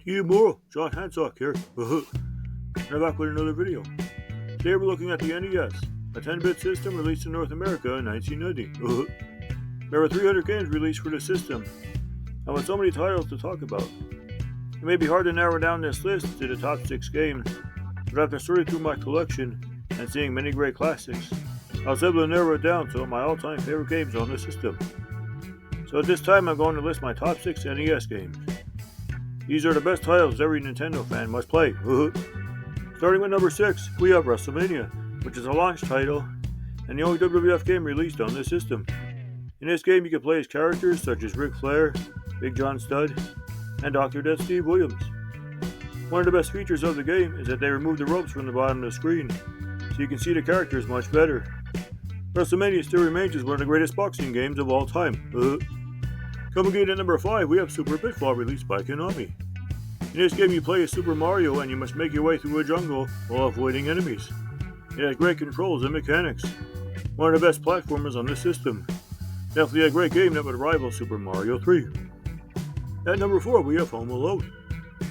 Immoral John Hansock here. And I'm back with another video. Today we're looking at the NES, a 10-bit system released in North America in 1990. There were 300 games released for the system, and with so many titles to talk about, it may be hard to narrow down this list to the top 6 games, but after sorting through my collection and seeing many great classics, I was able to narrow it down to my all-time favorite games on the system. So at this time I'm going to list my top 6 NES games. These are the best titles every Nintendo fan must play. Starting with number 6, we have WrestleMania, which is a launch title and the only WWF game released on this system. In this game you can play as characters such as Ric Flair, Big John Studd, and Dr. Death Steve Williams. One of the best features of the game is that they remove the ropes from the bottom of the screen, so you can see the characters much better. WrestleMania still remains as one of the greatest boxing games of all time. Coming in at number 5, we have Super Pitfall, released by Konami. In this game you play as Super Mario and you must make your way through a jungle while avoiding enemies. It has great controls and mechanics. One of the best platformers on this system. Definitely a great game that would rival Super Mario 3. At number 4 we have Home Alone.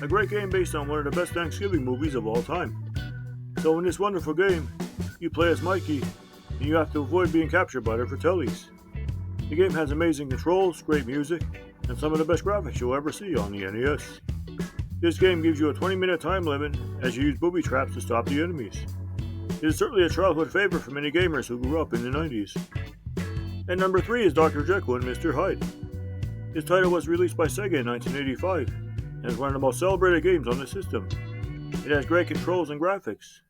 A great game based on one of the best Thanksgiving movies of all time. So in this wonderful game, you play as Mikey and you have to avoid being captured by the Fratellis. The game has amazing controls, great music, and some of the best graphics you'll ever see on the NES. This game gives you a 20-minute time limit as you use booby traps to stop the enemies. It is certainly a childhood favorite for many gamers who grew up in the 90s. And number 3 is Dr. Jekyll and Mr. Hyde. This title was released by Sega in 1985 and is one of the most celebrated games on the system. It has great controls and graphics.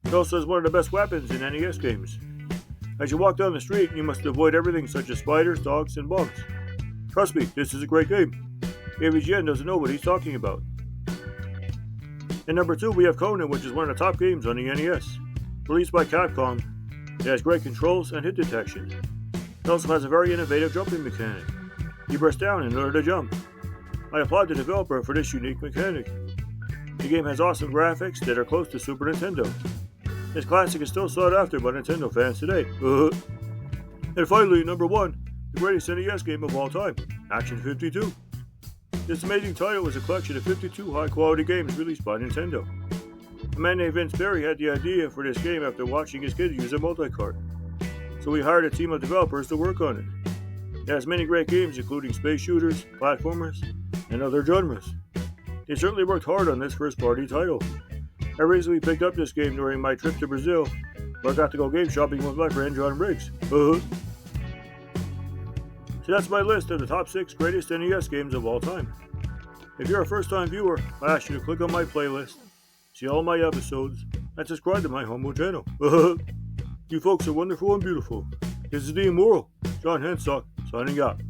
It also has one of the best weapons in NES games. As you walk down the street, you must avoid everything such as spiders, dogs, and bugs. Trust me, this is a great game. AVGN doesn't know what he's talking about. And number 2, we have Conan, which is one of the top games on the NES. Released by Capcom, it has great controls and hit detection. It also has a very innovative jumping mechanic. You press down in order to jump. I applaud the developer for this unique mechanic. The game has awesome graphics that are close to Super Nintendo. This classic is still sought after by Nintendo fans today. And finally, number 1, the greatest NES game of all time, Action 52. This amazing title is a collection of 52 high-quality games released by Nintendo. A man named Vince Berry had the idea for this game after watching his kid use a multi-cart, so he hired a team of developers to work on it. It has many great games including space shooters, platformers, and other genres. They certainly worked hard on this first-party title. I recently picked up this game during my trip to Brazil, where I got to go game shopping with my friend John Briggs. So that's my list of the top 6 greatest NES games of all time. If you're a first-time viewer, I ask you to click on my playlist, see all my episodes, and subscribe to my Homo channel. You folks are wonderful and beautiful. This is the Immoral John Hansock signing out.